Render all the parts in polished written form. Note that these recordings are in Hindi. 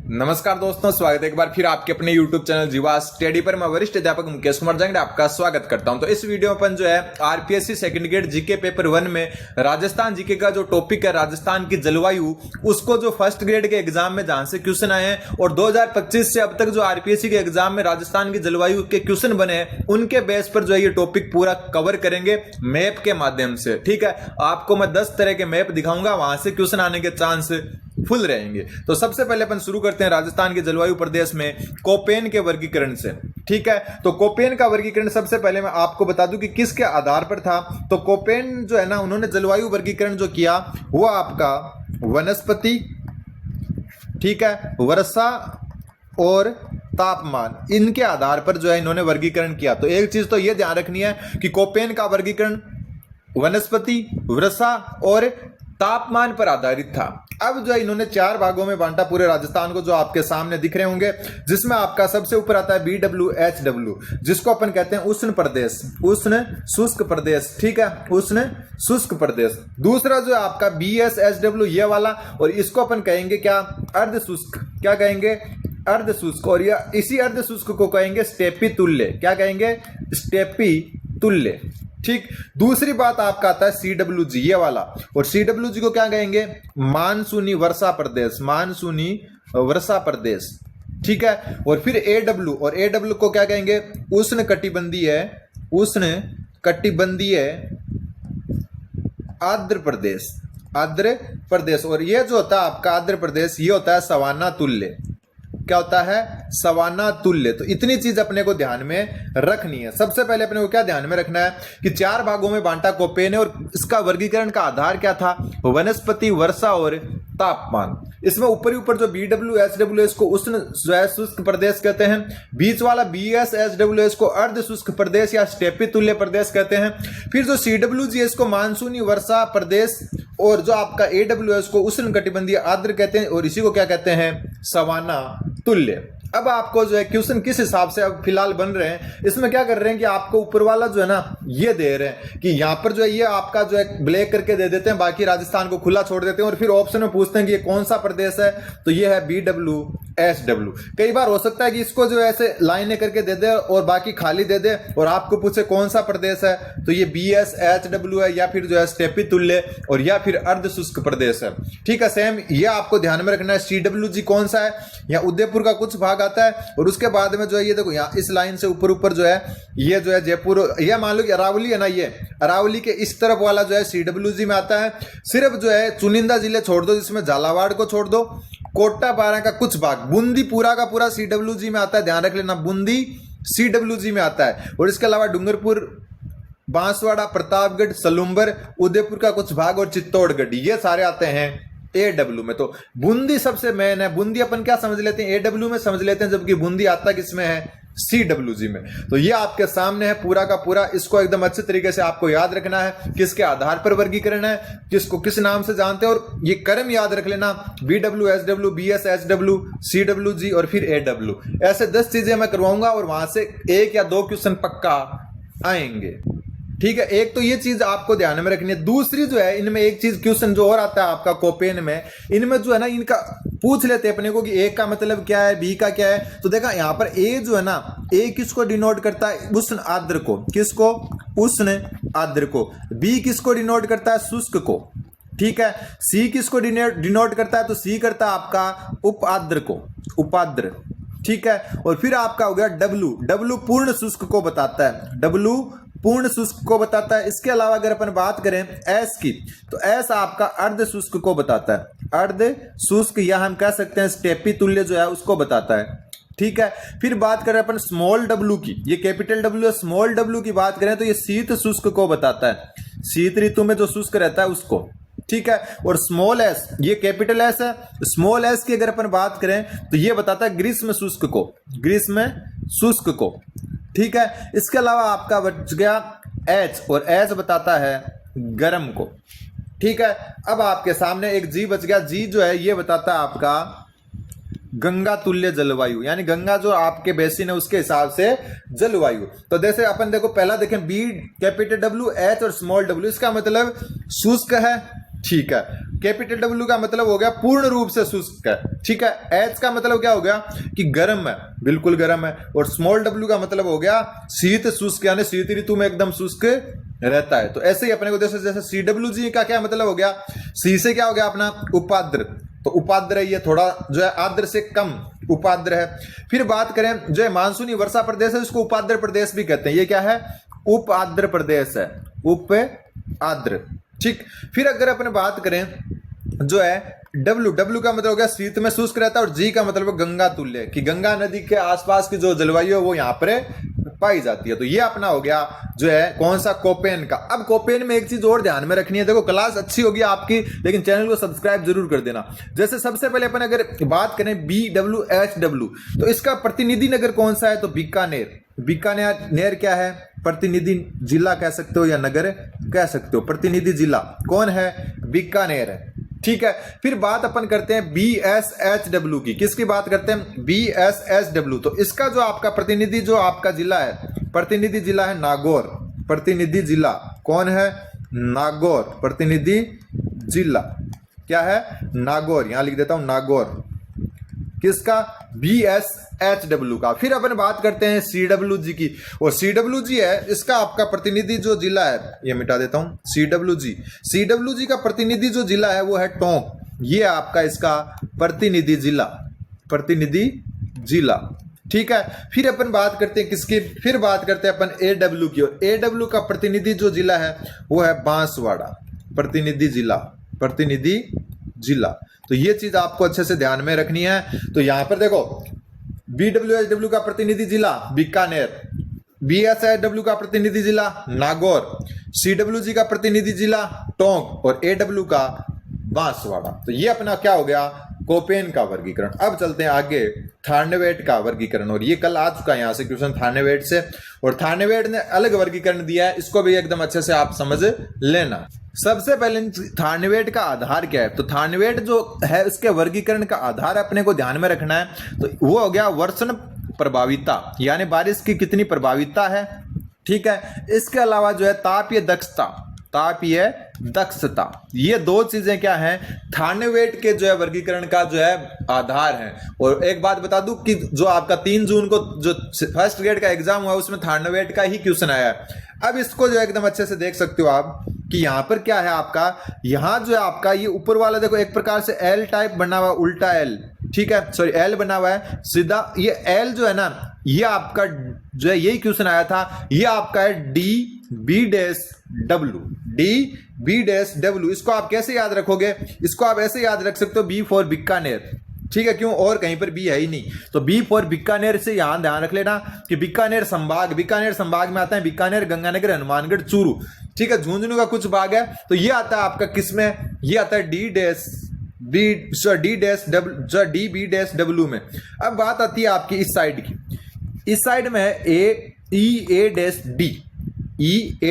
नमस्कार दोस्तों, स्वागत है एक बार फिर आपके अपने YouTube चैनल जीवा स्टडी पर। मैं वरिष्ठ अध्यापक मुकेश कुमार जंगड़े आपका स्वागत करता हूं। तो इस वीडियो में अपन जो है RPSC second grade GK paper 1 में राजस्थान जीके का जो टॉपिक है राजस्थान की जलवायु, उसको जो फर्स्ट ग्रेड के एग्जाम में जहां से क्वेश्चन आए हैं और 2025 से अब तक जो आरपीएससी के एग्जाम में राजस्थान की जलवायु के क्वेश्चन बने हैं, उनके बेस पर जो है ये टॉपिक पूरा कवर करेंगे मैप के माध्यम से। ठीक है, आपको मैं 10 तरह के मैप दिखाऊंगा, वहां से क्वेश्चन आने के चांस फुल रहेंगे। तो सबसे पहले अपन शुरू करते हैं राजस्थान के जलवायु प्रदेश में कोपेन के वर्गीकरण से। ठीक है, तो कोपेन का वर्गीकरण सबसे पहले मैं आपको बता दूं कि किसके आधार पर था। तो कोपेन जो है ना, उन्होंने जलवायु वर्गीकरण जो किया वो आपका वनस्पति, ठीक है, वर्षा और तापमान, इनके आधार पर जो है इन्होंने वर्गीकरण किया। तो एक चीज तो ये ध्यान रखनी है कि कोपेन का वर्गीकरण वनस्पति, वर्षा और तापमान पर आधारित था। अब जो है इन्होंने 4 भागों में बांटा पूरे राजस्थान को, जो आपके सामने दिख रहे होंगे, जिसमें आपका सबसे ऊपर आता है BWHW, जिसको अपन कहते हैं उष्ण प्रदेश, उष्ण शुष्क प्रदेश। ठीक है, उष्ण शुष्क प्रदेश। दूसरा जो है आपका BSHW, ये वाला, और इसको अपन कहेंगे क्या, अर्ध शुष्क। क्या कहेंगे, अर्ध शुष्क। और यह इसी अर्ध शुष्क को कहेंगे स्टेपी तुल्य। क्या कहेंगे, स्टेपी तुल्य। ठीक, दूसरी बात आपका आता है CWG, ये वाला, और CWG को क्या कहेंगे, मानसूनी वर्षा प्रदेश, मानसूनी वर्षा प्रदेश। ठीक है, और फिर AW, और AW को क्या कहेंगे, उष्ण कटिबंधीय, उष्ण कटिबंधीय आर्द्र प्रदेश, आर्द्र प्रदेश। और ये जो होता है आपका आर्द्र प्रदेश, ये होता है सवाना तुल्य। क्या होता है, सवाना तुल्य। तो इतनी चीज अपने को ध्यान में रखनी है। सबसे पहले अपने को क्या ध्यान में रखना है कि 4 भागों में बांटा कोपेन है, और इसका वर्गीकरण का आधार क्या था, वनस्पति, वर्षा और तापमान। इसमें ऊपर जो BWHW को उष्ण शुष्क प्रदेश कहते हैं, बीच वाला BSHW को अर्ध शुष्क प्रदेश या स्टेपी तुल्य प्रदेश कहते हैं। फिर जो CWG को मानसूनी वर्षा प्रदेश, और जो आपका AWS को उष्ण कटिबंधीय आर्द्र कहते हैं, और इसी को क्या कहते हैं, सवाना तुल्य। अब आपको जो है क्वेश्चन किस हिसाब से अब फिलहाल बन रहे हैं, इसमें क्या कर रहे हैं कि आपको ऊपर वाला जो है ना ये दे रहे हैं कि यहाँ पर जो है ये आपका जो है ब्लैक करके दे देते हैं, बाकी राजस्थान को खुला छोड़ देते हैं, और फिर ऑप्शन में पूछते हैं कि ये कौन सा प्रदेश है, तो ये है BWHW। कई बार हो सकता है कि इसको जो है ऐसे लाइनें करके दे दे और बाकी खाली दे दे, और आपको पूछे कौन सा प्रदेश है, तो ये BSHW है, या फिर जो है स्टेपी तुल्य, और या फिर अर्ध शुष्क प्रदेश है। ठीक है, सेम ये आपको ध्यान में रखना है। CWG कौन सा है, या उदयपुर का कुछ भाग आता है, और उसके बाद में जो है ये देखो यहाँ इस लाइन से ऊपर जो है ये जो है जयपुर, ये मान लो कि अरावली है ना, ये अरावली के इस तरफ वाला जो है CWG में आता है। सिर्फ जो है चुनिंदा जिले छोड़ दो, जिसमें झालावाड़ को छोड़ दो, कोटा बारा का कुछ भाग, बूंदी पूरा का पूरा CWG में आता है, ध्यान रख लेना, बूंदी CWG में आता है। और इसके अलावा डूंगरपुर, बांसवाड़ा, प्रतापगढ़, सलूम्बर, उदयपुर का कुछ भाग और चित्तौड़गढ़, ये सारे आते हैं AW में। तो बूंदी सबसे मेन है। बूंदी अपन क्या समझ लेते हैं, AW में समझ लेते हैं, जबकि बूंदी आता किसमें है, CWG में। तो ये आपके सामने है पूरा का पूरा, इसको एकदम अच्छे तरीके से आपको याद रखना है, किसके आधार पर वर्गीकरण है, किसको किस नाम से जानते हैं, और ये क्रम याद रख लेना, BWHW, BSHW, CWG और फिर AW। ऐसे 10 चीजें मैं करवाऊंगा, और वहां से 1 या 2 क्वेश्चन पक्का आएंगे। ठीक है, एक तो ये चीज आपको ध्यान में रखनी है। दूसरी जो है, इनमें एक चीज क्वेश्चन जो और आता है आपका कोपेन में, इनमें जो है ना, इनका पूछ लेते हैं अपने को कि ए का मतलब क्या है, बी का क्या है। तो देखा यहाँ पर ए जो है ना, ए किसको डिनोट करता है, उष्ण आर्द्र को, किसको, उष्ण आर्द्र को। बी किसको डिनोट करता है, शुष्क को। ठीक है, सी किसको डिनोट करता है, तो सी करता है आपका उप आर्द्र को, उपाद्र। ठीक है, और फिर आपका हो गया डब्ल्यू पूर्ण शुष्क को बताता है, डब्ल्यू पूर्ण शुष्क को बताता है। इसके अलावा अगर अपन बात करें एस की, तो एस आपका अर्ध शुष्क को बताता है, अर्ध शुष्क, या हम कह सकते हैं स्टेपी तुल्य जो है उसको बताता है। ठीक है, फिर बात करें अपन स्मॉल डब्ल्यू की, ये कैपिटल डब्ल्यू है, स्मॉल डब्ल्यू की बात करें तो ये शीत शुष्क को बताता है, शीत ऋतु में जो शुष्क रहता है उसको। ठीक है, और स्मॉल एस, ये कैपिटल एस है, स्मॉल एस की अगर अपन बात करें तो ये बताता है ग्रीष्म शुष्क को, ग्रीष्म शुष्क को। ठीक है, इसके अलावा आपका बच गया एच, और एच बताता है गर्म को। ठीक है, अब आपके सामने एक जी बच गया, जी जो है ये बताता है आपका गंगा तुल्य जलवायु, यानी गंगा जो आपके बेसिन है उसके हिसाब से जलवायु। तो जैसे अपन देखो पहला देखें, बी कैपिटल डब्ल्यू, एच और स्मॉल डब्ल्यू, इसका मतलब शुष्क है। ठीक है, कैपिटल डब्ल्यू का मतलब हो गया पूर्ण रूप से शुष्क है, ठीक है। एच का मतलब क्या हो गया कि गर्म है, बिल्कुल गर्म है। और स्मॉल डब्ल्यू का मतलब हो गया शीत शुष्क, यानी शीत ऋतु में एकदम शुष्क रहता है। तो ऐसे ही अपने को जैसे सी डब्ल्यू जी का क्या मतलब हो गया, सी से क्या हो गया अपना उपाद्र, तो उपाद्र ये थोड़ा जो है आर्द्र से कम उपाद्र है। फिर बात करें जो है मानसूनी वर्षा प्रदेश है, उसको उपाद्र प्रदेश भी कहते हैं। ये क्या है, उप आर्द्र प्रदेश है, उप आर्द्र, ठीक। फिर अगर अपन बात करें जो है डब्ल्यू, डब्ल्यू का मतलब हो गया शीत में शुष्क रहता है। और जी का मतलब गंगा तुल्य, कि गंगा नदी के आसपास की जो जलवायु है वो यहाँ पर पाई जाती है। तो ये अपना हो गया जो है कौन सा, कोपेन का। अब कोपेन में एक चीज और ध्यान में रखनी है, देखो क्लास अच्छी होगी आपकी, लेकिन चैनल को सब्सक्राइब जरूर कर देना। जैसे सबसे पहले अपन अगर बात करें BWHW, तो इसका प्रतिनिधि नगर कौन सा है, तो बीकानेर। बीकानेर क्या है, प्रतिनिधि जिला कह सकते हो या नगर कह सकते हो, प्रतिनिधि जिला कौन है, बीकानेर है, ठीक है। फिर बात अपन करते हैं BSHW की, किसकी बात करते हैं, BSHW। तो इसका जो आपका प्रतिनिधि जो आपका जिला है, प्रतिनिधि जिला है नागौर, प्रतिनिधि जिला कौन है, नागौर, प्रतिनिधि जिला क्या है, नागौर, यहां लिख देता हूं नागौर, किसका, BSHW का। फिर अपन बात करते हैं CWG की, और CWG है इसका आपका प्रतिनिधि जो जिला है, ये मिटा देता हूं, CWG का प्रतिनिधि जो जिला है वो है टोंक, ये आपका इसका प्रतिनिधि जिला, प्रतिनिधि जिला, ठीक है। फिर अपन बात करते हैं किसकी, फिर बात करते हैं अपन AW की, और AW का प्रतिनिधि जो जिला है वो है बांसवाड़ा, प्रतिनिधि जिला, प्रतिनिधि जिला। तो ये चीज आपको अच्छे से ध्यान में रखनी है। तो यहां पर देखो BWHW का प्रतिनिधि जिला बीकानेर, BSHW का प्रतिनिधि जिला नागौर, CWG का प्रतिनिधि जिला टोंक और AW का बांसवाड़ा। तो ये अपना क्या हो गया, कोपेन का वर्गीकरण। अब चलते हैं आगे थार्नवेट का वर्गीकरण, और ये कल आ चुका है यहां से क्वेश्चन थार्नवेट से, और थार्नवेट ने अलग वर्गीकरण दिया है, इसको भी एकदम अच्छे से आप समझ लेना। सबसे पहले थार्नवेट का आधार क्या है, तो थार्नवेट जो है उसके वर्गीकरण का आधार अपने को ध्यान में रखना है, तो वो हो गया वर्षण प्रभाविता, यानी बारिश की कितनी प्रभाविता है, ठीक है। इसके अलावा जो है तापीय दक्षता, तापीय दक्षता, ये दो चीजें क्या हैं, थार्नवेट के जो है वर्गीकरण का जो है आधार है। और एक बात बता दूं कि जो आपका 3 जून को जो फर्स्ट ग्रेड का एग्जाम हुआ उसमें थार्नवेट का ही क्वेश्चन आया है। अब इसको जो एकदम अच्छे से देख सकते हो आप कि यहां पर क्या है आपका, यहां जो है आपका ये ऊपर वाला देखो एक प्रकार से एल टाइप बना हुआ, उल्टा एल, ठीक है, सॉरी एल बना हुआ है सीधा, ये एल जो है ना, ये आपका जो है यही क्वेश्चन आया था, ये आपका है DB-W, DB-W। इसको आप कैसे याद रखोगे, इसको आप ऐसे याद रख सकते हो B फॉर बीकानेर, ठीक है, क्यों, और कहीं पर बी है ही नहीं, तो बी फॉर बीकानेर से यहां ध्यान रख लेना कि बीकानेर संभाग, बीकानेर संभाग में आता है बीकानेर, गंगानगर, हनुमानगढ़, चूरू, ठीक है, झुंझुनू का कुछ भाग है। तो ये आता है आपका किसमें, ये आता है DB-W में। अब बात आती है आपकी इस साइड की, इस साइड में है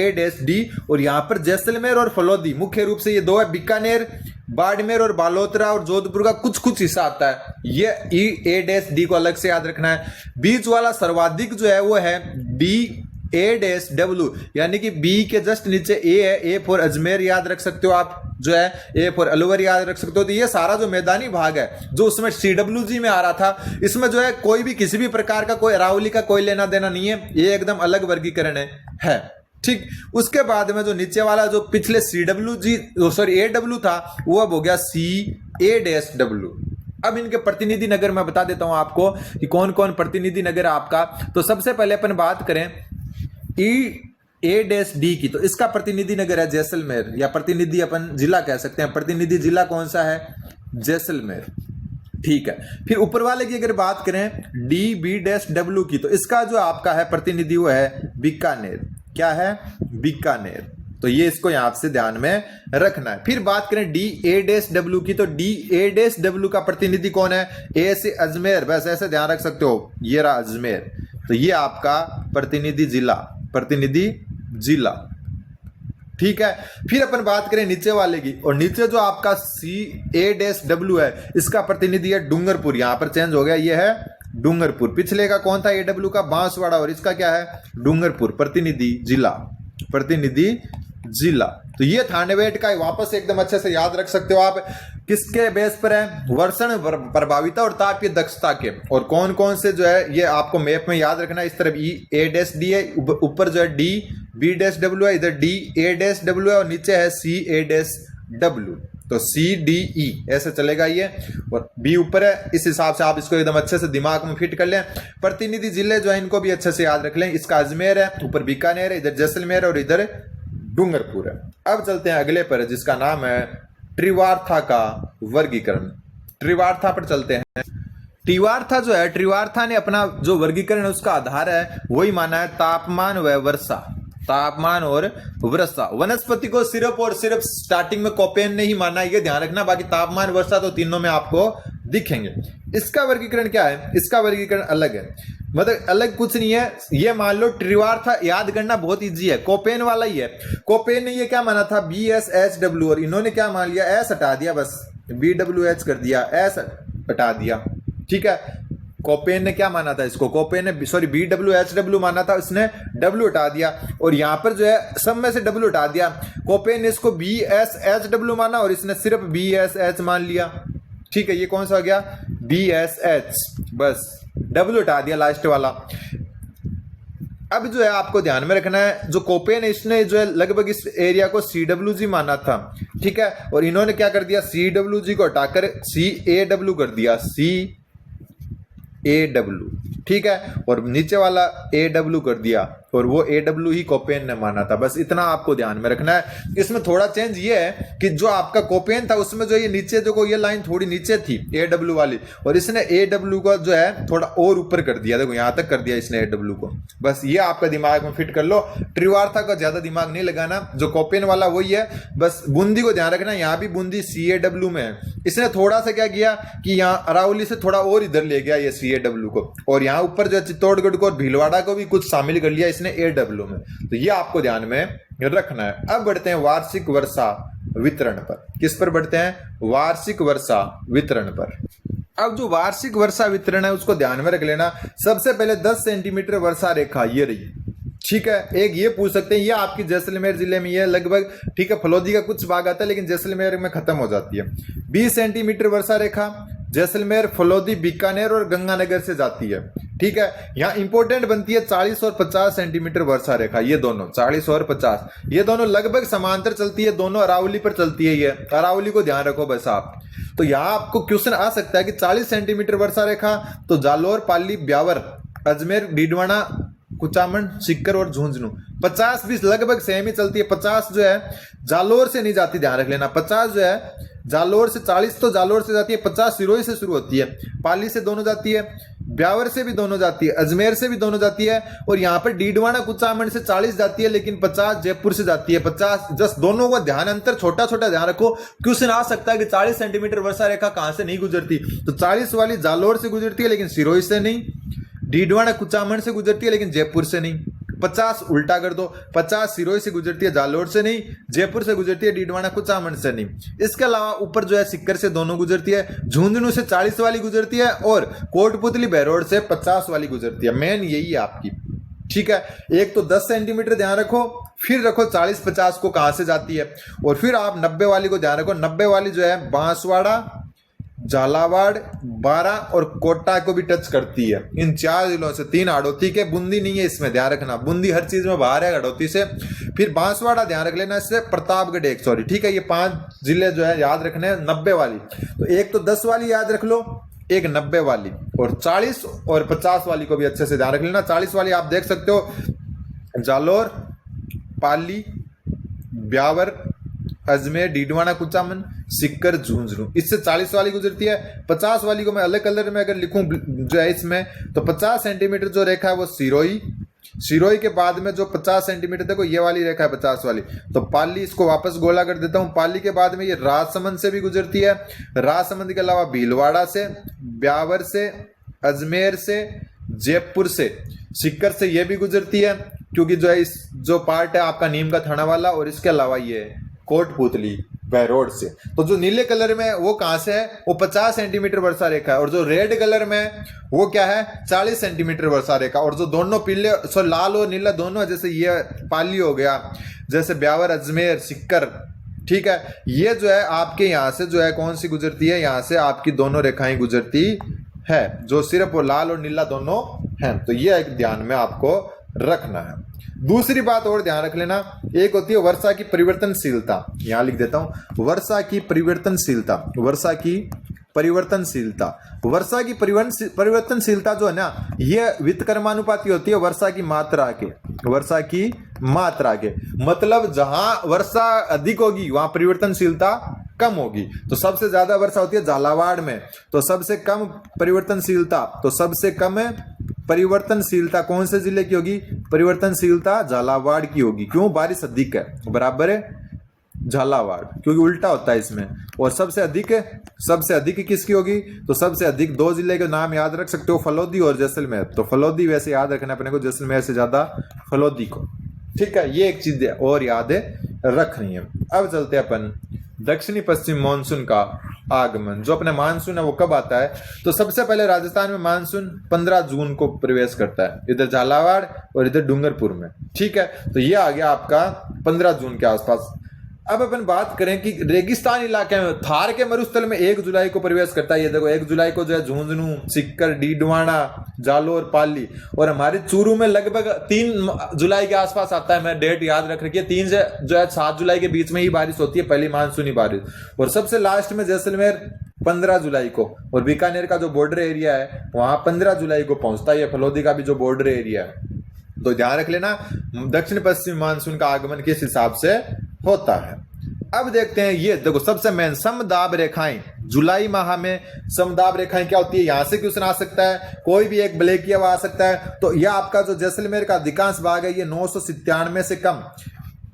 EA-D, और यहां पर जैसलमेर और फलोदी, मुख्य रूप से ये दो है, बीकानेर, बाड़मेर और बालोतरा और जोधपुर का कुछ कुछ हिस्सा आता है, ये EA-D को अलग से याद रखना है। बीच वाला सर्वाधिक जो है वो है BA-W, यानी कि B के जस्ट नीचे A है, A फॉर अजमेर याद रख सकते हो आप, जो है A फॉर अलवर याद रख सकते हो। तो ये सारा जो मैदानी भाग है जो उसमें CWG में आ रहा था, इसमें जो है कोई भी किसी भी प्रकार का कोई अरावली का कोई लेना देना नहीं है, ये एकदम अलग वर्गीकरण है, ठीक। उसके बाद में जो नीचे वाला जो पिछले AW था वो अब हो गया CA-W। अब इनके प्रतिनिधि नगर मैं बता देता हूं आपको कि कौन कौन प्रतिनिधि नगर है आपका। तो सबसे पहले अपन बात करें EA-D की, तो इसका प्रतिनिधि नगर है जैसलमेर, या प्रतिनिधि अपन जिला कह सकते हैं, प्रतिनिधि जिला कौन सा है, जैसलमेर, ठीक है। फिर ऊपर वाले की अगर बात करें DB-W की, तो इसका जो आपका है प्रतिनिधि वो है बीकानेर, क्या है, बीकानेर। तो ये इसको यहां से ध्यान में रखना है। फिर बात करें DA-W की, तो DA-W का प्रतिनिधि कौन है, ए से अजमेर, बस ऐसे ध्यान रख सकते हो, ये रहा अजमेर। तो ये आपका प्रतिनिधि जिला, प्रतिनिधि जिला, ठीक है। फिर अपन बात करें नीचे वाले की, और नीचे जो आपका CA-W है इसका प्रतिनिधि है डूंगरपुर, यहां पर चेंज हो गया, ये है डूंगरपुर। पिछले का कौन था, AW का बांसवाड़ा, और इसका क्या है डूंगरपुर, प्रतिनिधि जिला, प्रतिनिधि जिला। तो ये थानेवेट का वापस एकदम अच्छे से याद रख सकते हो आप। किसके बेस पर है? वर्षण प्रभाविता और तापीय दक्षता के। और कौन कौन से जो है ये आपको मैप में याद रखना है। इस तरफ E-A-D है, ऊपर जो है D-B-W है, इधर D-A-W है और नीचे है C-A-W। तो C-D-E ऐसे चलेगा ये, और B ऊपर है। इस हिसाब से आप इसको एकदम अच्छे से दिमाग में फिट कर लें। प्रतिनिधि जिले जो है इनको भी अच्छे से याद रख लें। इसका अजमेर है, ऊपर बीकानेर है, इधर जैसलमेर और इधर डूंगरपुर है। अब चलते हैं अगले पर, जिसका नाम है त्रिवार्था का वर्गीकरण। त्रिवार्था पर चलते हैं। त्रिवार्था जो है, त्रिवार्था ने अपना जो वर्गीकरण है उसका आधार है वही माना है तापमान व वर्षा। तापमान और वर्षा। वनस्पति को सिर्फ और सिर्फ स्टार्टिंग में कोपेन ने ही माना, ये ध्यान रखना। बाकी तापमान वर्षा तो तीनों में आपको दिखेंगे। इसका वर्गीकरण क्या है? इसका वर्गीकरण अलग है, मतलब अलग कुछ नहीं है। ये मान लो त्रिवार्था याद करना बहुत इजी है, कोपेन वाला ही है। कोपेन ने ये क्या माना था? BSHW, और इन्होंने क्या मान लिया? एस हटा दिया, बस BWH कर दिया, एस हटा दिया, ठीक है। कोपेन ने क्या माना था इसको? कोपेन ने सॉरी BWHW माना था, इसने W हटा दिया और यहां पर जो है सब में से W हटा दिया। कोपेन ने इसको BSHW माना और इसने सिर्फ BSH मान लिया, ठीक है। ये कौन सा हो गया? BSH, बस W हटा दिया लास्ट वाला। अब जो है आपको ध्यान में रखना है, जो कोपेन है इसने जो है लगभग इस एरिया को CWG माना था, ठीक है। और इन्होंने क्या कर दिया? CWG को हटाकर CAW कर दिया, CAW, ठीक है। और नीचे वाला AW कर दिया और वो AW ही कोपेन ने माना था। बस इतना आपको ध्यान में रखना है। इसमें थोड़ा चेंज ये है कि जो आपका कोपेन था उसमें जो ये नीचे देखो ये लाइन थोड़ी नीचे थी AW वाली, और इसने AW को जो है थोड़ा और ऊपर कर दिया। देखो यहां तक कर दिया इसने AW को। बस ये आपका दिमाग में फिट कर लो। त्रिवार्था का ज्यादा दिमाग नहीं लगाना, जो कोपेन वाला वही है। बस बूंदी को ध्यान रखना, यहाँ भी बूंदी CAW में है। इसने थोड़ा सा क्या किया कि यहाँ अरावली से थोड़ा और इधर ले गया ये CAW को, और यहाँ ऊपर जो चित्तौड़गढ़ को और भीलवाड़ा को भी कुछ शामिल कर लिया इसने AW में। तो ये आपको ध्यान में रखना है। अब बढ़ते हैं वार्षिक वर्षा वितरण पर। किस पर बढ़ते हैं? वार्षिक वर्षा वितरण पर। अब जो वार्षिक वर्षा वितरण है उसको ध्यान में रख लेना। सबसे पहले 10 सेंटीमीटर वर्षा रेखा ये रही, ठीक है। एक ये पूछ सकते हैं, ये आपकी जैसलमेर जिले में ये लगभग, ठीक है, फलोदी का कुछ भाग आता है लेकिन जैसलमेर में खत्म हो जाती है। 20 सेंटीमीटर वर्षा रेखा जैसलमेर, फलोदी, बीकानेर और गंगानगर से जाती है, ठीक है। यहाँ इंपॉर्टेंट बनती है 40 और 50 सेंटीमीटर वर्षा रेखा। ये दोनों 40 और 50 ये दोनों लगभग समांतर चलती है, दोनों अरावली पर चलती है। ये अरावली को ध्यान रखो बस आप। तो यहाँ आपको क्वेश्चन आ सकता है कि 40 सेंटीमीटर वर्षा रेखा तो जालोर, पाली, ब्यावर, अजमेर, डीडवाना, कुचामन, सिक्कर और झुंझुनू। 50-20 लगभग सेम ही चलती है। 50 जो है जालोर से नहीं जाती, ध्यान रख लेना। 50 जो है जालोर से, 40 तो जालोर से जाती है, 50 सिरोही से शुरू होती है, पाली से दोनों जाती है, ब्यावर से भी दोनों जाती है, अजमेर से भी दोनों जाती है, और यहाँ पर डीडवाना कुचामन से 40 जाती है लेकिन 50 जयपुर से जाती है। 50 जस्ट दोनों का ध्यान अंतर छोटा छोटा ध्यान रखो। क्वेश्चन आ सकता है कि 40 सेंटीमीटर वर्षा रेखा कहां से नहीं गुजरती? तो 40 वाली जालोर से गुजरती है लेकिन सिरोही से नहीं, डीडवाना कुचामन से गुजरती है लेकिन जयपुर से नहीं। 50 उल्टा कर दो, 50 सिरोही से गुजरती है, जालोर से नहीं, जयपुर से गुजरती है, डीडवाना कुचामन से नहीं। इसके अलावा ऊपर जो है सिक्कर से दोनों गुजरती है, झुंझुनू से 40 वाली गुजरती है और कोटपुतली बहरोड से 50 वाली गुजरती है। मेन यही है आपकी, ठीक है। एक तो 10 सेंटीमीटर ध्यान रखो, फिर रखो 40-50 को कहां से जाती है, और फिर आप 90 वाली को ध्यान रखो। 90 वाली जो है बांसवाड़ा, झालावाड़, बारा और कोटा को भी टच करती है। इन 4 जिलों से 3 हाड़ौती के, बूंदी नहीं है इसमें, ध्यान रखना। बूंदी हर चीज में बाहर है हाड़ौती से। फिर बांसवाड़ा ध्यान रख लेना, इससे प्रतापगढ़ एक, सॉरी, ठीक है। ये 5 जिले जो है याद रखने हैं। 90 वाली तो एक तो 10 वाली याद रख लो, एक 90 वाली, और 40 और 50 वाली को भी अच्छे से ध्यान रख लेना। 40 वाली आप देख सकते हो जालोर, पाली, ब्यावर, अजमेर, डीडवाना कुचामन, सिक्कर, झुंझुनू, इससे 40 वाली गुजरती है। 50 वाली को मैं अलग कलर में अगर लिखूं जो है इसमें, तो 50 सेंटीमीटर जो रेखा है वो सिरोही, सिरोही के बाद में जो 50 सेंटीमीटर देखो ये वाली रेखा है 50 वाली, तो पाली, इसको वापस गोला कर देता हूं। पाली के बाद में ये राजसमंद से भी गुजरती है, राजसमंद के अलावा भीलवाड़ा से, ब्यावर से, अजमेर से, जयपुर से, सिक्कर से ये भी गुजरती है क्योंकि जो है इस जो पार्ट है आपका नीम का थाना वाला, और इसके अलावा ये कोटपुतली, बहरोड से। तो जो नीले कलर में वो कहां से है, वो 50 सेंटीमीटर वर्षा रेखा है, और जो रेड कलर में वो क्या है, 40 सेंटीमीटर वर्षा रेखा। और जो दोनों पीले लाल और नीला दोनों है, जैसे ये पाली हो गया, जैसे ब्यावर, अजमेर, सिक्कर, ठीक है, ये जो है आपके यहां से जो है कौन सी गुजरती है, यहां से आपकी दोनों रेखाएं गुजरती है, जो सिर्फ वो लाल और नीला दोनों हैं। तो ये एक ध्यान में आपको रखना है। दूसरी बात और ध्यान रख लेना, एक होती है वर्षा की परिवर्तनशीलता। यहां लिख देता हूं, वर्षा की परिवर्तनशीलता। वर्षा की परिवर्तनशीलता, वर्षा की परिवर्तनशीलता जो है ना, ये व्युत्क्रमानुपाती होती है वर्षा की मात्रा के, वर्षा की मात्रा के। मतलब जहां वर्षा अधिक होगी वहां परिवर्तनशीलता कम होगी। तो सबसे ज्यादा वर्षा होती है झालावाड़ में, तो सबसे कम परिवर्तनशीलता, तो सबसे कम परिवर्तनशीलता कौन से जिले की होगी, परिवर्तनशीलता झालावाड़ की होगी। क्यों, बारिश अधिक है, बराबर है झालावाड़, क्योंकि उल्टा होता है इसमें। और सबसे अधिक किसकी होगी, तो सबसे अधिक दो जिले के नाम याद रख सकते हो, फलोदी और जैसलमेर। तो फलोदी वैसे याद रखना अपने को, जैसलमेर से ज्यादा फलोदी को, ठीक है। ये एक चीज और याद रखनी है। अब चलते हैं अपन दक्षिणी पश्चिम मानसून का आगमन। जो अपने मानसून है वो कब आता है, तो सबसे पहले राजस्थान में मानसून 15 जून को प्रवेश करता है, इधर झालावाड़ और इधर डूंगरपुर में, ठीक है। तो ये आ गया आपका 15 जून के आसपास। अब अपन बात करें कि रेगिस्तान इलाके में थार के मरुस्थल में 1 जुलाई को प्रवेश करता है। ये देखो 1 जुलाई को जो है झुंझुनू, सिक्कर, डीडवाना, जालोर, पाली, और हमारे चूरू में लगभग 3 जुलाई के आसपास आता है। मैं डेट याद रख रखी है, 3 से जो है 7 जुलाई के बीच में ही बारिश होती है, पहली मानसूनी बारिश। और सबसे लास्ट में जैसलमेर 15 जुलाई को, और बीकानेर का जो बॉर्डर एरिया है वहां 15 जुलाई को पहुंचता है। फलोदी का भी जो बॉर्डर एरिया है, तो ध्यान रख लेना दक्षिण पश्चिम मानसून का आगमन किस हिसाब से होता है। अब देखते हैं, ये देखो सबसे मेन समदाब रेखाएं। जुलाई माह में समदाब रेखाएं क्या होती है, यहां से क्वेश्चन आ सकता है, कोई भी एक ब्लैक किया हुआ आ सकता है। तो यह आपका जो जैसलमेर का अधिकांश भाग है ये 997 से कम,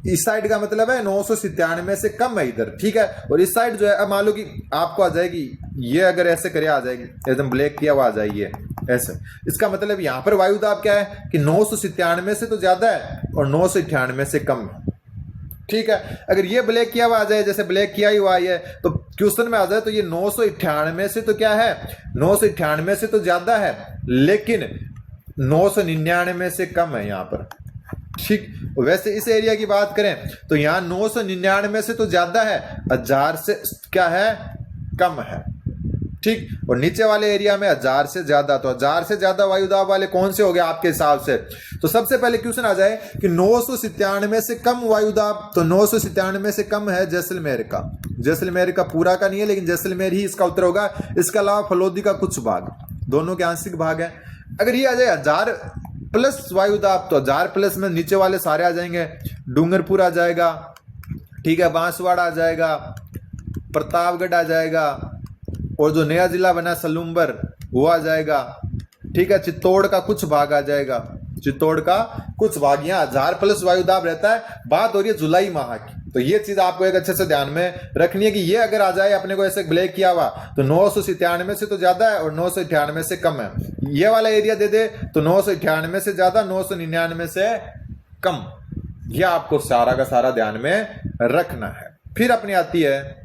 इस साइड का मतलब है 997 से कम है इधर, ठीक है। और इस साइड जो है, अब मान लो कि आपको आ जाएगी, ये अगर ऐसे करे आ जाएगी, एकदम ब्लैक किया हुआ आ जाएगी ऐसे, इसका मतलब यहां पर वायु दाब क्या है कि 997 से तो ज्यादा है और 998 से कम है, ठीक है। अगर ये ब्लैक किया हुआ आ जाए, जैसे ब्लैक किया ही हुआ है, तो क्वेश्चन में आ जाए तो ये 998 से तो क्या है, 998 से तो ज्यादा है, लेकिन 999 से कम है यहाँ पर, ठीक। वैसे इस एरिया की बात करें तो यहाँ 999 से तो ज्यादा है, 1000 से क्या है, कम है, ठीक। और नीचे वाले एरिया में 1000 से ज्यादा, तो 1000 से ज्यादा वायुदाब वाले कौन से हो गए आपके हिसाब से। तो सबसे पहले क्वेश्चन आ जाए कि 997 से कम वायुदाब, तो 997 से कम है जैसलमेर का। जैसलमेर का पूरा का नहीं है, लेकिन जैसलमेर ही इसका उत्तर होगा। इसके अलावा फलोदी का कुछ भाग, दोनों के आंशिक भाग है। अगर ये आ जाए 1000 प्लस वायुदाब, तो 1000 प्लस में नीचे वाले सारे आ जाएंगे, डूंगरपुर आ जाएगा, ठीक है, बांसवाड़ा आ जाएगा, प्रतापगढ़ आ जाएगा, और जो नया जिला बना सलूम्बर वो आ जाएगा, ठीक है, चित्तौड़ का कुछ भाग आ जाएगा, चित्तौड़ का कुछ भाग। यहाँ 1000 प्लस वायुदाब रहता है। बात हो रही है जुलाई माह की, तो ये चीज आपको एक अच्छे से ध्यान में रखनी है कि ये अगर आ जाए अपने को ऐसे ब्लैक किया हुआ, तो 997 से तो ज्यादा है और 998 से कम है। ये वाला एरिया दे दे तो 998 से ज्यादा, 999 से कम, यह आपको सारा का सारा ध्यान में रखना है। फिर अपनी आती है,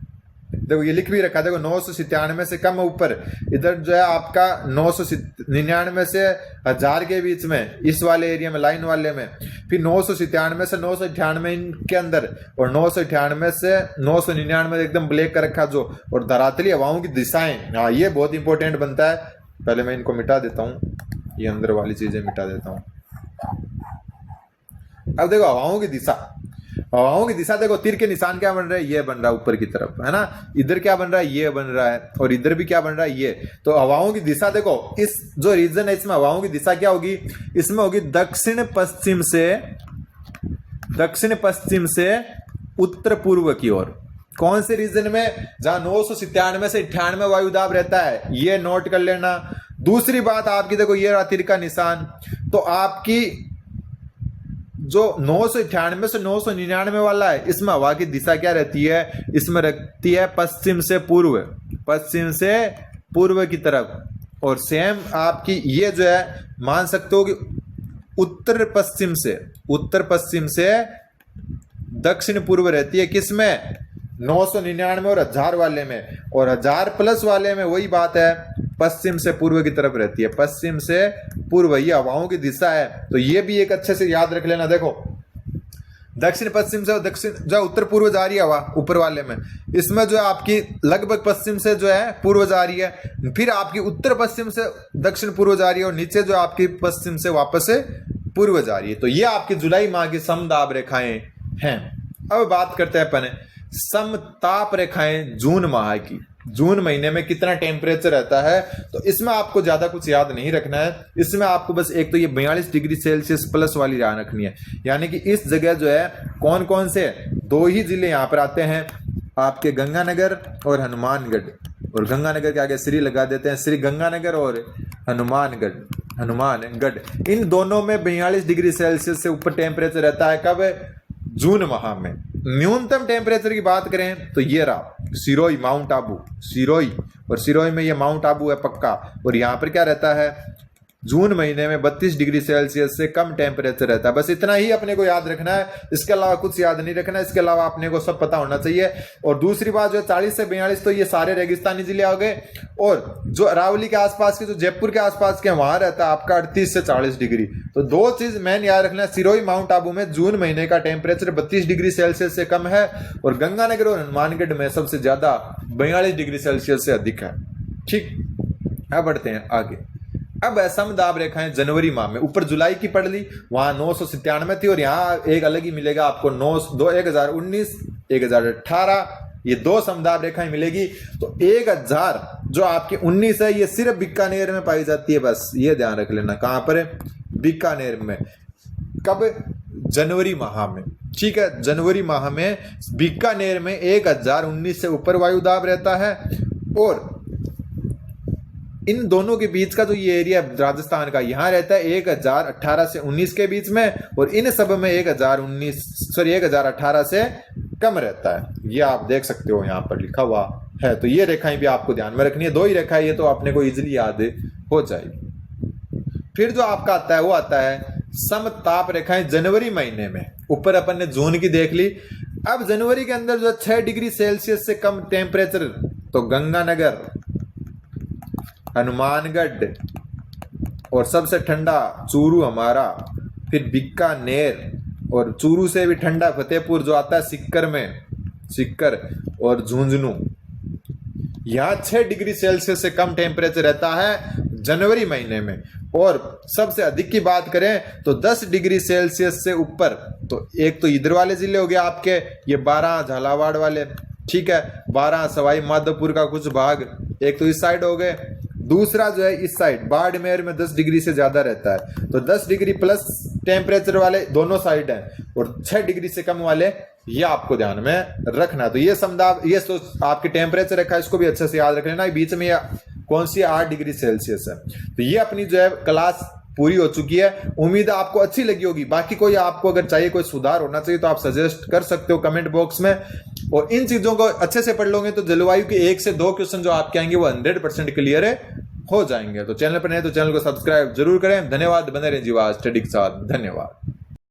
देखो ये लिख भी रखा है, देखो 997 से कम ऊपर, इधर जो है आपका 999 से 1000 के बीच में, इस वाले एरिया में, लाइन वाले में। फिर 997 से 998 के अंदर, और 998 से 999 एकदम ब्लैक कर रखा जो। और धरातली हवाओं की दिशाएं, हाँ ये बहुत इंपॉर्टेंट बनता है। पहले मैं इनको मिटा देता हूँ, ये अंदर वाली चीजें मिटा देता हूँ। अब देखो हवाओं की दिशा, हवाओं की दिशा देखो, तीर के निशान क्या बन रहा है, ये बन रहा है ऊपर की तरफ, है ना। इधर क्या बन रहा है, ये बन रहा है, और इधर भी क्या बन रहा है, ये। तो हवाओं की दिशा देखो, इस जो रीजन है इसमें हवाओं की दिशा क्या होगी, इसमें होगी दक्षिण पश्चिम से उत्तर पूर्व की ओर। कौन से रीजन में, जहां 997 से 98 वायुदाब रहता है, ये नोट कर लेना। दूसरी बात आपकी देखो, ये रहा तीर का निशान, तो आपकी जो 998 से 999 वाला है, इसमें हवा की दिशा क्या रहती है, इसमें रहती है पश्चिम से पूर्व, पश्चिम से पूर्व की तरफ। और सेम आपकी ये जो है मान सकते हो कि उत्तर पश्चिम से दक्षिण पूर्व रहती है, किसमें, 999 और 1000 वाले में, और 1000 प्लस वाले में वही बात है, पश्चिम से पूर्व की तरफ रहती है, पश्चिम से पूर्व, ये हवाओं की दिशा है। तो ये भी एक अच्छे से याद रख लेना। देखो दक्षिण पश्चिम से दक्षिण जो उत्तर पूर्व जा रही है हवा ऊपर वाले में, इसमें जो है आपकी लगभग पश्चिम से जो है पूर्व जा रही है, फिर आपकी उत्तर पश्चिम से दक्षिण पूर्व जा रही है, और नीचे जो आपकी पश्चिम से वापस से पूर्व जा रही है। तो ये आपकी जुलाई माह की समदाब रेखाएं हैं। अब बात करते हैं अपन समताप रेखाएं जून माह की। जून महीने में कितना टेम्परेचर रहता है, तो इसमें आपको ज्यादा कुछ याद नहीं रखना है। इसमें आपको बस एक तो ये 42 डिग्री सेल्सियस प्लस वाली ध्यान रखनी है, यानी कि इस जगह जो है कौन कौन से 2 ही जिले यहाँ पर आते हैं, आपके गंगानगर और हनुमानगढ़, और गंगानगर के आगे श्री लगा देते हैं, श्री गंगानगर और हनुमानगढ़, इन दोनों में 42 डिग्री सेल्सियस से ऊपर टेम्परेचर रहता है। कब? जून माह में। न्यूनतम टेम्परेचर की बात करें तो ये रहा सिरोही, माउंट आबू, सिरोही, और सिरोही में ये माउंट आबू है पक्का, और यहाँ पर क्या रहता है जून महीने में 32 डिग्री सेल्सियस से कम टेम्परेचर रहता है। बस इतना ही अपने को याद रखना है, इसके अलावा कुछ याद नहीं रखना है। इसके अलावा अपने को सब पता होना चाहिए। और दूसरी बात जो है 40 से 42 तो ये सारे रेगिस्तानी जिले आ गए, और जो अरावली के आसपास के, जो जयपुर के आसपास के, वहां रहता है आपका 38 से 40 डिग्री। तो 2 चीज मेन याद रखना है, सिरोही माउंट आबू में जून महीने का टेम्परेचर 32 डिग्री सेल्सियस से कम है, और गंगानगर और हनुमानगढ़ में सबसे ज्यादा 42 डिग्री सेल्सियस से अधिक है। ठीक, अब बढ़ते हैं आगे। अब समदाब रेखाएं जनवरी माह में, ऊपर जुलाई की पढ़ ली, वहां 997 थी, और यहाँ एक अलग ही मिलेगा आपको 1019, 1018, ये 2 समदाब रेखाएं मिलेगी। तो 1000 जो आपकी 19 है, ये सिर्फ बीकानेर में पाई जाती है, बस ये ध्यान रख लेना। कहां पर है? बीकानेर में। कब? जनवरी माह में। ठीक है, जनवरी माह में बीकानेर में 1019 से ऊपर वायुदाब रहता है, और इन दोनों के बीच का जो ये एरिया राजस्थान का, यहां रहता है 1018 से 19 के बीच में, और इन सब में 1018 से कम रहता है। ये आप देख सकते हो यहाँ पर लिखा हुआ है। तो ये रेखाएं भी आपको ध्यान में रखनी है, 2 ही रेखाएं, ये तो अपने को इजीली याद हो जाएगी। फिर जो आपका आता है वो आता है समताप रेखाएं जनवरी महीने में। ऊपर अपन ने जून की देख ली। अब जनवरी के अंदर जो 6 डिग्री सेल्सियस से कम टेम्परेचर, तो गंगानगर, हनुमानगढ़, और सबसे ठंडा चूरू हमारा, फिर बीकानेर, और चूरू से भी ठंडा फतेहपुर जो आता है सिक्कर में, सिक्कर और झुंझुनू। यहाँ 6 डिग्री सेल्सियस से कम टेम्परेचर रहता है जनवरी महीने में। और सबसे अधिक की बात करें तो 10 डिग्री सेल्सियस से ऊपर, तो एक तो इधर वाले जिले हो गए आपके, ये 12 झालावाड़ वाले, ठीक है, 12 सवाई माधोपुर का कुछ भाग, एक तो इस साइड हो गए। दूसरा जो है इस साइड बाड़मेर में 10 डिग्री से ज्यादा रहता है, तो 10 डिग्री प्लस टेम्परेचर वाले दोनों साइड हैं, और 6 डिग्री से कम वाले, ये आपको ध्यान में रखना। तो ये समदाब, ये तो आपकी टेम्परेचर रखा है, इसको भी अच्छे से याद रख लेना। बीच में कौन सी 8 डिग्री सेल्सियस है। तो ये अपनी जो है क्लास पूरी हो चुकी है। उम्मीद है आपको अच्छी लगी होगी। बाकी कोई आपको अगर चाहिए, कोई सुधार होना चाहिए, तो आप सजेस्ट कर सकते हो कमेंट बॉक्स में। और इन चीजों को अच्छे से पढ़ लोगे तो जलवायु के 1 से 2 क्वेश्चन जो आपके आएंगे वो 100% क्लियर हो जाएंगे। तो चैनल पर नहीं तो चैनल को सब्सक्राइब जरूर करें। धन्यवाद। बने रहे जीवा स्टडी के साथ। धन्यवाद।